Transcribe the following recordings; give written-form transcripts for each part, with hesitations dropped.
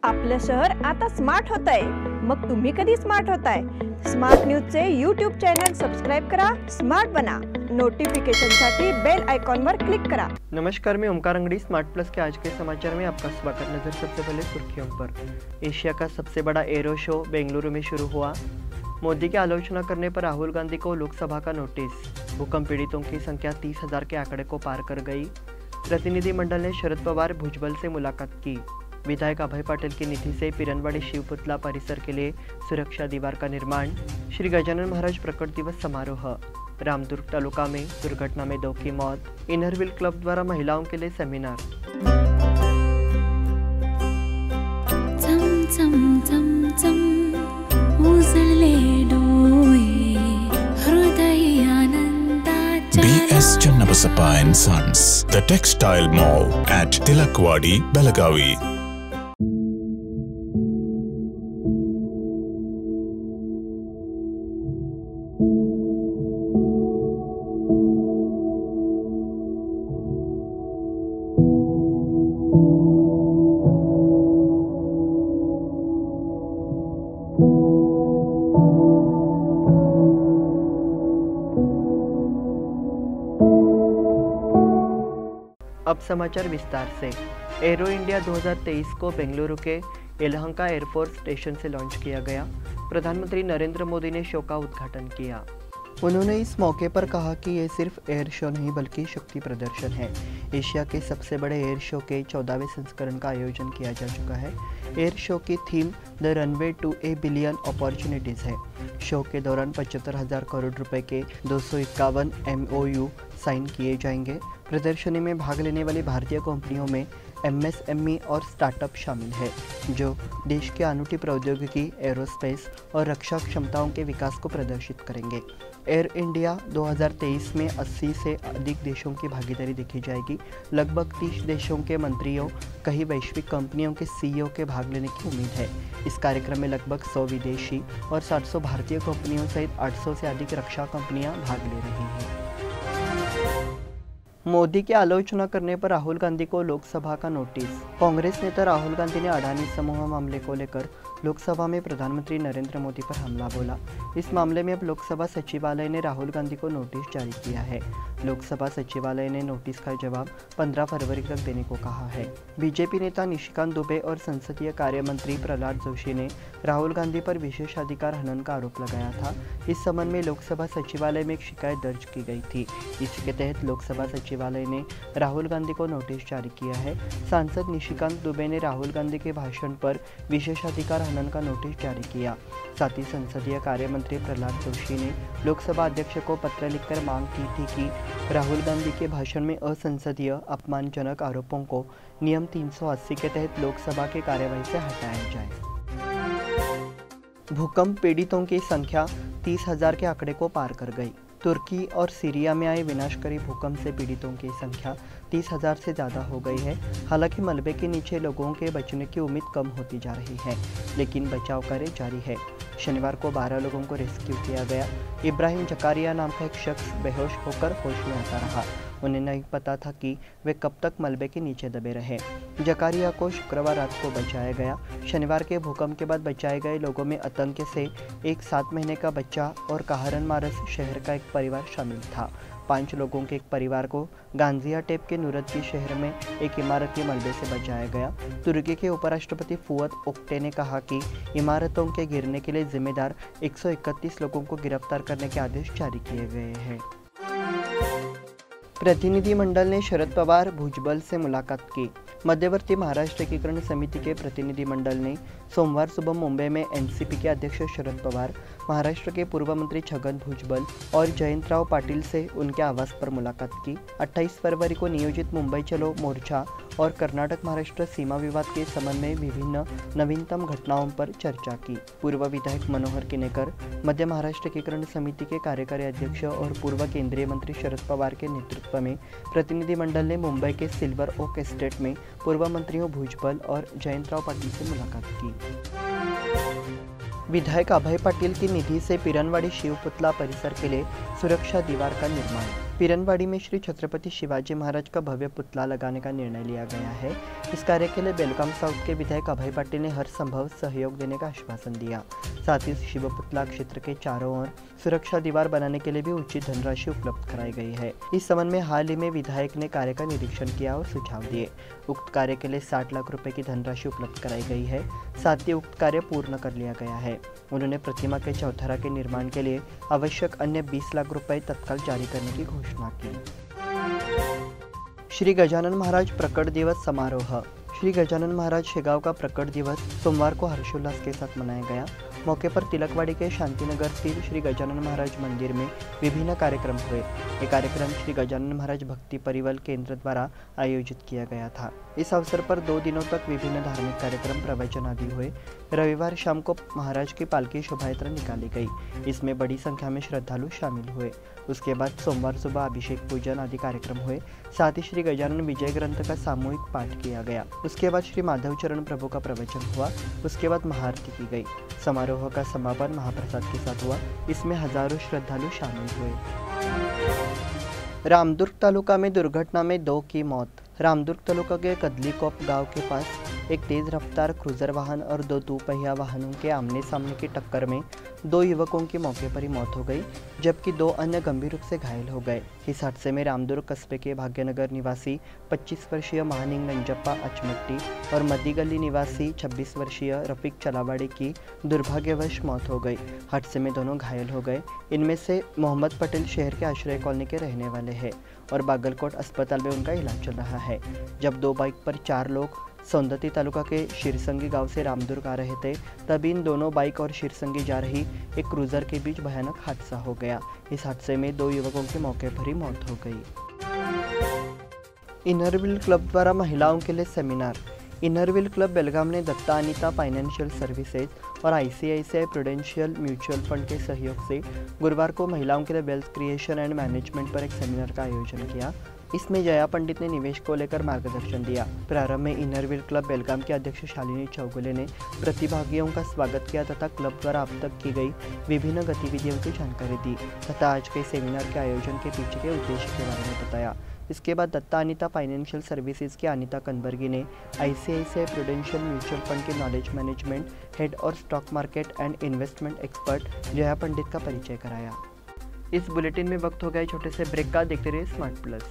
आपलं शहर आता स्मार्ट होत आहे। मग तुम्ही कधी स्मार्ट होताय? स्मार्ट न्यूजचे यूट्यूब चॅनल सबस्क्राइब करा, स्मार्ट बना। नोटिफिकेशनसाठी बेल आइकॉन पर क्लिक करा। नमस्कार, मैं ओमकार अंगड़ी स्मार्ट प्लस के आज के समाचार में आपका स्वागत। नजर सबसे पहले सुर्खियों पर। एशिया का सबसे बड़ा एरो शो बेंगलुरु में शुरू हुआ। मोदी की आलोचना करने पर राहुल गांधी को लोकसभा का नोटिस। भूकंप पीड़ितों की संख्या 30,000 के आंकड़े को पार कर गई। प्रतिनिधिमंडल ने शरद पवार भुजबल से मुलाकात की। विधायक अभय पाटिल की निधि से पिरनवाड़ी शिवपुतला परिसर के लिए सुरक्षा दीवार का निर्माण। श्री गजानन महाराज प्रकट दिवस समारोह। रामदुर्ग तालुका में दुर्घटना में 2 की मौत। इनरव्हील क्लब द्वारा महिलाओं के लिए सेमिनार। चम चम चम चम उजळले डोळे हृदय आनंदाच्या BS Channabasappa and Sons, the textile mall at Tilakwadi, Belagavi. अब समाचार विस्तार से। एरो इंडिया 2023 को बेंगलुरु के येलहंका एयरफोर्स स्टेशन से लॉन्च किया गया। प्रधानमंत्री नरेंद्र मोदी ने शो का उद्घाटन किया। उन्होंने इस मौके पर कहा कि ये सिर्फ एयर शो नहीं बल्कि शक्ति प्रदर्शन है। एशिया के सबसे बड़े एयर शो के 14वें संस्करण का आयोजन किया जा चुका है। एयर शो की theme the runway to a billion opportunities है। शो के दौरान 75,000 करोड़ रुपए के 251 MOU साइन किए जाएंगे। प्रदर्शनी में भाग लेने वाली भारतीय कंपनियों में MSME और स्टार्टअप शामिल है, जो देश की अनूठी प्रौद्योगिकी, एरोस्पेस और रक्षा क्षमताओं के विकास को प्रदर्शित करेंगे। एयर इंडिया 2023 में 80 से अधिक देशों की भागीदारी देखी जाएगी। लगभग 30 देशों के मंत्रियों, कई वैश्विक कंपनियों के CEO के भाग लेने की उम्मीद है। इस कार्यक्रम में लगभग 100 विदेशी और 700 भारतीय कंपनियों सहित 800 से अधिक रक्षा कंपनियां भाग ले रही हैं। मोदी की आलोचना करने पर राहुल गांधी को लोकसभा का नोटिस। कांग्रेस नेता राहुल गांधी ने अडानी समूह मामले को लेकर लोकसभा में प्रधानमंत्री नरेंद्र मोदी पर हमला बोला। इस मामले में अब लोकसभा सचिवालय ने राहुल गांधी को नोटिस जारी किया है। लोकसभा सचिवालय ने नोटिस का जवाब 15 फरवरी तक देने को कहा है। बीजेपी नेता निशिकांत दुबे और संसदीय कार्य मंत्री प्रहलाद जोशी ने राहुल गांधी पर विशेषाधिकार हनन का आरोप लगाया था। इस संबंध में लोकसभा सचिवालय में एक शिकायत दर्ज की गई थी। इसी के तहत लोकसभा सचिवालय ने राहुल गांधी को नोटिस जारी किया है। सांसद निशिकांत दुबे ने राहुल गांधी के भाषण पर विशेषाधिकार हनन का नोटिस जारी किया। साथ ही संसदीय कार्य मंत्री प्रहलाद जोशी ने लोकसभा अध्यक्ष को पत्र लिखकर मांग की थी कि राहुल गांधी के भाषण में असंसदीय अपमानजनक आरोपों को नियम 380 के तहत लोकसभा के कार्यवाही से हटाया जाए। भूकंप पीड़ितों की संख्या 30,000 के आंकड़े को पार कर गई। तुर्की और सीरिया में आए विनाशकारी भूकंप से पीड़ितों की संख्या 30,000 से ज़्यादा हो गई है। हालांकि मलबे के नीचे लोगों के बचने की उम्मीद कम होती जा रही है, लेकिन बचाव कार्य जारी है। शनिवार को 12 लोगों को रेस्क्यू किया गया। इब्राहिम जकारिया नाम का एक शख्स बेहोश होकर होश में आता रहा। उन्हें नहीं पता था कि वे कब तक मलबे के नीचे दबे रहे। जकारिया को शुक्रवार रात को बचाया गया। शनिवार के भूकंप के बाद बचाए गए लोगों में आतंक से एक 7 महीने का बच्चा और काहरन मारस शहर का एक परिवार शामिल था। 5 लोगों के एक परिवार को गाजियाटेप के नुरदकी शहर में एक इमारत के मलबे से बचाया गया। तुर्की के उपराष्ट्रपति फुआद ओक्टे ने कहा कि इमारतों के गिरने के लिए जिम्मेदार 131 लोगों को गिरफ्तार करने के आदेश जारी किए गए हैं। प्रतिनिधिमंडल ने शरद पवार भुजबल से मुलाकात की। मध्यवर्ती महाराष्ट्र एकीकरण समिति के प्रतिनिधिमंडल ने सोमवार सुबह मुंबई में एनसीपी के अध्यक्ष शरद पवार, महाराष्ट्र के पूर्व मंत्री छगन भुजबल और जयंतराव पाटिल से उनके आवास पर मुलाकात की। 28 फरवरी को नियोजित मुंबई चलो मोर्चा और कर्नाटक महाराष्ट्र सीमा विवाद के संबंध में विभिन्न नवीनतम घटनाओं पर चर्चा की। पूर्व विधायक मनोहर किनेकर, मध्य महाराष्ट्र एकीकरण समिति के कार्यकारी अध्यक्ष और पूर्व केंद्रीय मंत्री शरद पवार के नेतृत्व में प्रतिनिधिमंडल ने मुंबई के सिल्वर ओक एस्टेट में पूर्व मंत्रियों भुजबल और जयंतराव पाटिल से मुलाकात की। विधायक अभय पाटिल की निधि से पिरनवाड़ी शिवपुतला परिसर के लिए सुरक्षा दीवार का निर्माण। पिरनवाड़ी में श्री छत्रपति शिवाजी महाराज का भव्य पुतला लगाने का निर्णय लिया गया है। इस कार्य के लिए बेलगाम साउथ के विधायक अभय पाटिल ने हर संभव सहयोग देने का आश्वासन दिया। साथ ही शिव पुतला क्षेत्र के चारों ओर सुरक्षा दीवार बनाने के लिए भी उचित धनराशि उपलब्ध कराई गई है। इस संबंध में हाल ही में विधायक ने कार्य का निरीक्षण किया और सुझाव दिए। उक्त कार्य के लिए 60 लाख रुपए की धनराशि उपलब्ध कराई गई है। साथ ही उक्त कार्य पूर्ण कर लिया गया है। उन्होंने प्रतिमा के चौथरा के निर्माण के लिए आवश्यक अन्य 20 लाख रुपए तत्काल जारी करने की घोषणा की। श्री गजानन महाराज प्रकट दिवस समारोह। श्री गजानन महाराज शेगांव का प्रकट दिवस सोमवार को हर्षोल्लास के साथ मनाया गया। मौके पर तिलकवाड़ी के शांतिनगर स्थित श्री गजानन महाराज मंदिर में विभिन्न कार्यक्रम हुए। ये कार्यक्रम श्री गजानन महाराज भक्ति परिवल केंद्र द्वारा आयोजित किया गया था। इस अवसर पर 2 दिनों तक विभिन्न धार्मिक कार्यक्रम प्रवचन आदि हुए। रविवार शाम को महाराज की पालकी शोभायात्रा निकाली गई। इसमें बड़ी संख्या में श्रद्धालु शामिल हुए। उसके बाद सोमवार सुबह अभिषेक पूजन आदि कार्यक्रम हुए। साथ ही श्री गजानन विजय ग्रंथ का सामूहिक पाठ किया गया। उसके बाद श्री माधव चरण प्रभु का प्रवचन हुआ। उसके बाद महाआरती की गई। समारोह का समापन महाप्रसाद के साथ हुआ। इसमें हजारों श्रद्धालु शामिल हुए। रामदुर्ग तालुका में दुर्घटना में 2 की मौत। रामदुर्ग तालुका के कदलीकोप गांव के पास एक तेज रफ्तार क्रूजर वाहन और 2 दोपहिया वाहनों के आमने सामने की टक्कर में 2 युवकों की मौके पर ही मौत हो गई, जबकि 2 अन्य गंभीर रूप से घायल हो गए। इस हादसे में रामदुर्ग कस्बे के भाग्यनगर निवासी 25 वर्षीय महानिंग नंजप्पा अचमट्टी और मद्दीगली निवासी 26 वर्षीय रफीक चलावाड़ी की दुर्भाग्यवश मौत हो गई। हादसे में दोनों घायल हो गए। इनमें से मोहम्मद पटेल शहर के आश्रय कॉलोनी के रहने वाले हैं और बागलकोट अस्पताल में उनका इलाज चल रहा है। जब 2 बाइक पर 4 लोग सौंदती तालुका के शिरसंगी गांव से रामदुर्ग आ रहे थे, तभी इन दोनों बाइक और शिरसंगी जा रही एक क्रूजर के बीच भयानक हादसा हो गया। इस हादसे में 2 युवकों की मौके पर ही मौत हो गई। इनरव्हील क्लब द्वारा महिलाओं के लिए सेमिनार। इनरव्हील क्लब बेलगाम ने दत्ता अनिता फाइनेंशियल सर्विसेज और ICICI प्रूडेंशियल म्यूचुअल फंड के सहयोग से गुरुवार को महिलाओं के लिए वेल्थ क्रिएशन एंड मैनेजमेंट पर एक सेमिनार का आयोजन किया। इसमें जया पंडित ने निवेश को लेकर मार्गदर्शन दिया। प्रारंभ में इनरव्हील क्लब बेलगाम के अध्यक्ष शालिनी चौगुले ने प्रतिभागियों का स्वागत किया तथा क्लब द्वारा अब तक की गई विभिन्न गतिविधियों की जानकारी दी तथा आज के सेमिनार के आयोजन के पीछे के उद्देश्य के बारे में बताया। इसके बाद दत्ता अनिता फाइनेंशियल सर्विसेज की अनिता कनबर्गी ने ICICI प्रूडेंशियल म्यूचुअल फंड के नॉलेज मैनेजमेंट हेड और stock market and investment expert Jaya Pandit का परिचय कराया। इस बुलेटिन में वक्त हो गया छोटे से ब्रेक का। देखते रहिए स्मार्ट प्लस।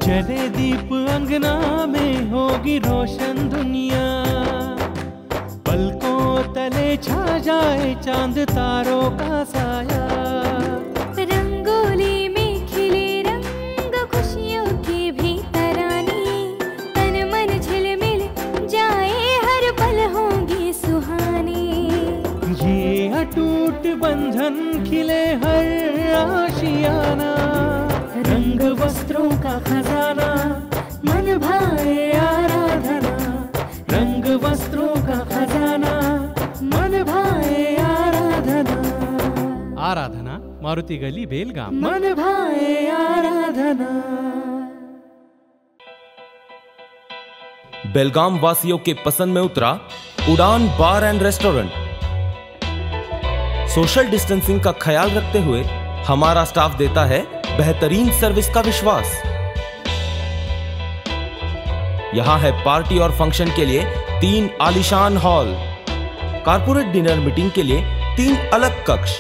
जले दीप अंगना में होगी रोशन दुनिया, पलकों तले छा जाए चांद तारों का साया। रंगोली में खिले रंग खुशियों की भी तरानी, तन मन झिलमिल जाए हर पल होंगी सुहानी। ये अटूट बंधन खिले हर आशियाना, रंग वस्त्रों का खजाना मन भाए आराधना। रंग वस्त्रों का खजाना मन भाए आराधना। आराधना मारुति गली बेलगाम। मन भाए आराधना। बेलगाम वासियों के पसंद में उतरा उड़ान बार एंड रेस्टोरेंट। सोशल डिस्टेंसिंग का ख्याल रखते हुए हमारा स्टाफ देता है बेहतरीन सर्विस का विश्वास। यहां है पार्टी और फंक्शन के लिए 3 आलीशान हॉल, कारपोरेट डिनर मीटिंग के लिए 3 अलग कक्ष,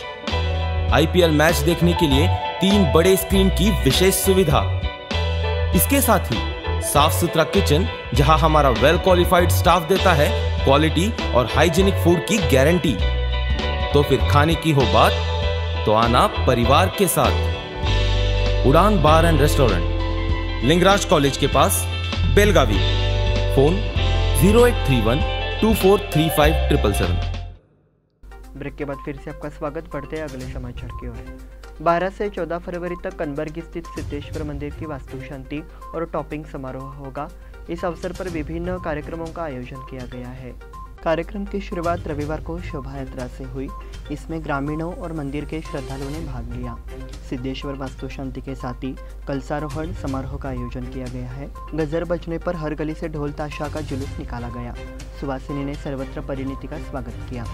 IPL मैच देखने के लिए 3 बड़े स्क्रीन की विशेष सुविधा। इसके साथ ही साफ सुथरा किचन जहां हमारा वेल क्वालिफाइड स्टाफ देता है क्वालिटी और हाइजीनिक फूड की गारंटी। तो फिर खाने की हो बात तो आना परिवार के साथ। उड़ान बार एंड रेस्टोरेंट, लिंगराज कॉलेज के पास, बेलगावी। फोन 0831 2435 ब्रेक के बाद फिर से आपका स्वागत। बढ़ते हैं अगले समाचार की ओर। 12 से 14 फरवरी तक कनबर्गी स्थित सिद्धेश्वर मंदिर की वास्तु शांति और टॉपिंग समारोह होगा। इस अवसर पर विभिन्न कार्यक्रमों का आयोजन किया गया है। कार्यक्रम की शुरुआत रविवार को शोभा यात्रा से हुई। इसमें ग्रामीणों और मंदिर के श्रद्धालुओं ने भाग लिया। सिद्धेश्वर वास्तु शांति के साथ ही कलशारोहण समारोह का आयोजन किया गया है। गजर बजने पर हर गली से ढोल ताशा का जुलूस निकाला गया। सुवासिनी ने सर्वत्र परिणति का स्वागत किया।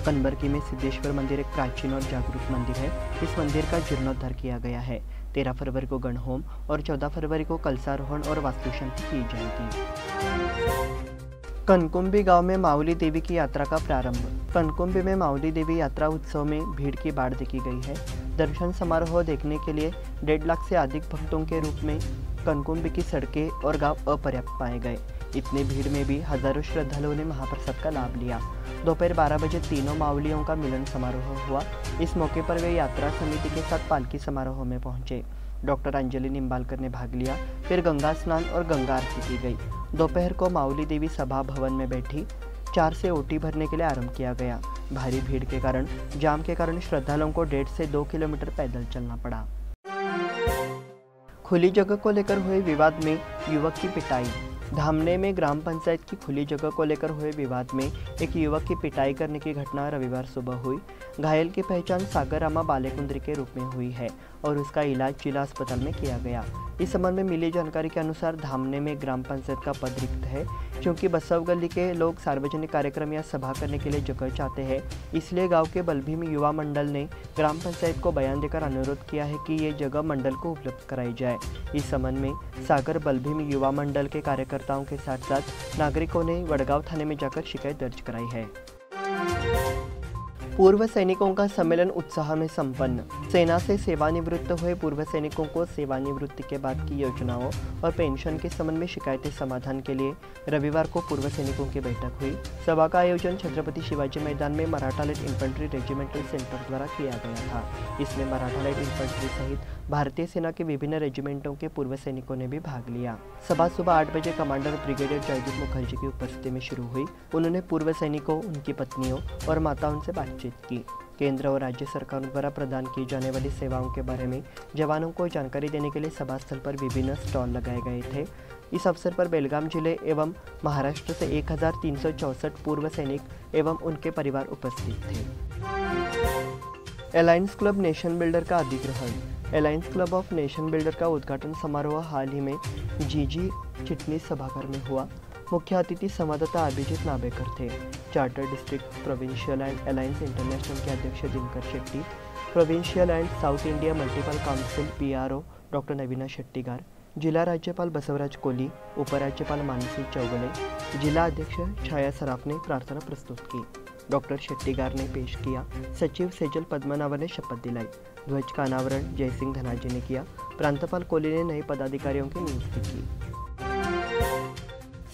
कनबरकी में सिद्धेश्वर मंदिर एक प्राचीन और जागरूक मंदिर है। इस मंदिर का जीर्णोद्धार किया गया है। 13 फरवरी को गणहोम और 14 फरवरी को कलशारोहण और वास्तु शांति की जाएगी। कनकुंबी गांव में माउली देवी की यात्रा का प्रारंभ। कनकुंबी में माउली देवी यात्रा उत्सव में भीड़ की बाढ़ देखी गई है। दर्शन समारोह देखने के लिए 1.5 लाख से अधिक भक्तों के रूप में कनकुंबी की सड़कें और गांव अपर्याप्त पाए गए। इतनी भीड़ में भी हजारों श्रद्धालुओं ने महाप्रसाद का लाभ लिया। दोपहर 12 बजे तीनों माउलियों का मिलन समारोह हुआ। इस मौके पर वे यात्रा समिति के साथ पालकी समारोह में पहुंचे। डॉक्टर अंजलि निम्बालकर ने भाग लिया। फिर गंगा स्नान और गंगा आरती की गई। दोपहर को माउली देवी सभा भवन में बैठी 4 से ओटी भरने के लिए आरंभ किया गया। भारी भीड़ के कारण जाम के कारण श्रद्धालुओं को 1.5 से 2 किलोमीटर पैदल चलना पड़ा। खुली जगह को लेकर हुए विवाद में युवक की पिटाई। धामने में ग्राम पंचायत की खुली जगह को लेकर हुए विवाद में एक युवक की पिटाई करने की घटना रविवार सुबह हुई। घायल की पहचान सागर रामा बालेकुंद्री के रूप में हुई है और उसका इलाज जिला अस्पताल में किया गया। इस संबंध में मिली जानकारी के अनुसार धामने में ग्राम पंचायत का पद रिक्त है। क्योंकि बसव गली के लोग सार्वजनिक कार्यक्रम या सभा करने के लिए जगह चाहते हैं, इसलिए गांव के बलभीम युवा मंडल ने ग्राम पंचायत को बयान देकर अनुरोध किया है कि ये जगह मंडल को उपलब्ध कराई जाए। इस संबंध में सागर बलभीम युवा मंडल के कार्यकर्ताओं के साथ साथ नागरिकों ने वडगांव थाने में जाकर शिकायत दर्ज कराई है। पूर्व सैनिकों का सम्मेलन उत्साह में संपन्न। सेना से सेवानिवृत्त हुए पूर्व सैनिकों को सेवानिवृत्ति के बाद की योजनाओं और पेंशन के संबंध में शिकायतें समाधान के लिए रविवार को पूर्व सैनिकों की बैठक हुई। सभा का आयोजन छत्रपति शिवाजी मैदान में Maratha light infantry regimental centre द्वारा किया गया था। इसमें मराठा लाइट इन्फेंट्री सहित भारतीय सेना के विभिन्न रेजिमेंटों के पूर्व सैनिकों ने भी भाग लिया। सभा सुबह 8 बजे कमांडर ब्रिगेडियर जयदीप मुखर्जी की उपस्थिति में शुरू हुई। उन्होंने पूर्व सैनिकों, उनकी पत्नियों और माताओं से बातचीत की। केंद्र और राज्य सरकारों द्वारा प्रदान की जाने वाली सेवाओं के बारे में जवानों को जानकारी देने के लिए सभा स्थल पर विभिन्न स्टॉल लगाए गए थे। इस अवसर पर बेलगाम जिले एवं महाराष्ट्र से 1364 पूर्व सैनिक एवं उनके परिवार उपस्थित थे। अलायंस क्लब नेशन बिल्डर का अधिग्रहण। Alliance club of nation builder का उद्घाटन समारोह हाल ही में जीजी चिटनीस सभागार में हुआ। मुख्य अतिथि संवाददाता अभिजीत नाबेकर थे। Charter district provincial and alliance international के अध्यक्ष Dinkar Shetty, provincial and south India multiple council PRO doctor Naveena Shettigar, जिला राज्यपाल बसवराज कोली, उपराज्यपाल मानसी चौगले, जिला अध्यक्ष छाया सराफ ने प्रार्थना प्रस्तुत की। डॉक्टर शेट्टीगार ने पेश किया। सचिव सेजल पद्मनाभन ने शपथ दिलाई। ध्वज का अनावरण जयसिंह धनाजी ने किया। प्रांतपाल कोली ने नए पदाधिकारियों की नियुक्ति की।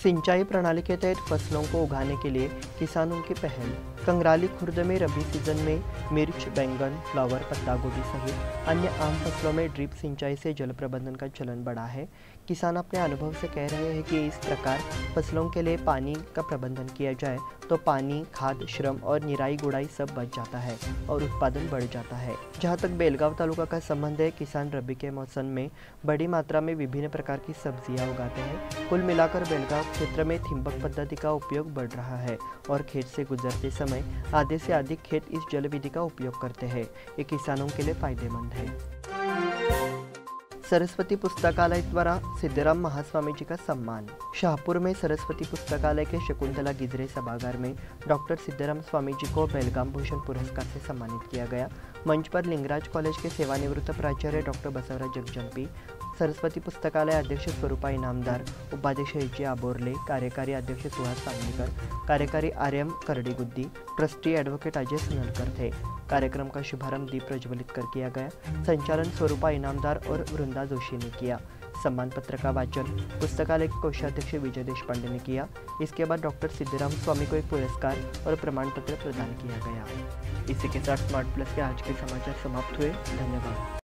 सिंचाई प्रणाली के तहत फसलों को उगाने के लिए किसानों की पहल। कंगराली खुर्द में रबी सीजन में मिर्च, बैंगन, फ्लावर, पत्ता गोभी सहित अन्य आम फसलों में ड्रिप सिंचाई से जल प्रबंधन का चलन बढ़ा है। किसान अपने अनुभव से कह रहे हैं कि इस प्रकार फसलों के लिए पानी का प्रबंधन किया जाए तो पानी, खाद, श्रम और निराई गुड़ाई सब बच जाता है और उत्पादन बढ़ जाता है। जहाँ तक बेलगांव तालुका का संबंध है, किसान रबी के मौसम में बड़ी मात्रा में विभिन्न प्रकार की सब्जियां उगाते हैं। कुल मिलाकर बेलगांव क्षेत्र में थिम्बक पद्धति का उपयोग बढ़ रहा है और खेत से गुजरते समय आधे से अधिक खेत इस जल विधि का उपयोग करते हैं। ये किसानों के लिए फायदेमंद है। सरस्वती पुस्तकालय द्वारा सिद्धराम महास्वामी जी का सम्मान। शाहपुर में सरस्वती पुस्तकालय के शकुंतला गिजरे सभागार में डॉक्टर सिद्धराम स्वामी जी को बेलगाम भूषण पुरस्कार से सम्मानित किया गया। मंच पर लिंगराज कॉलेज के सेवानिवृत्त प्राचार्य डॉक्टर बसवराज जगजंपी, सरस्वती पुस्तकालय अध्यक्ष स्वरूपा इनामदार, उपाध्यक्ष HJ आबोरले, कार्यकारी अध्यक्ष सुहास सांगलीकर, कार्यकारी RM करडीगुद्दी, ट्रस्टी एडवोकेट अजय सुनलकर थे। कार्यक्रम का शुभारंभ दीप प्रज्वलित कर किया गया। संचालन स्वरूपा इनामदार और वृंदा जोशी ने किया। सम्मान पत्र का वाचन पुस्तकालय के कोषाध्यक्ष विजय देशपांडे ने किया। इसके बाद डॉक्टर सिद्धराम स्वामी को एक पुरस्कार और प्रमाण पत्र प्रदान किया गया। इसी के साथ स्मार्ट प्लस के आज के समाचार समाप्त हुए। धन्यवाद।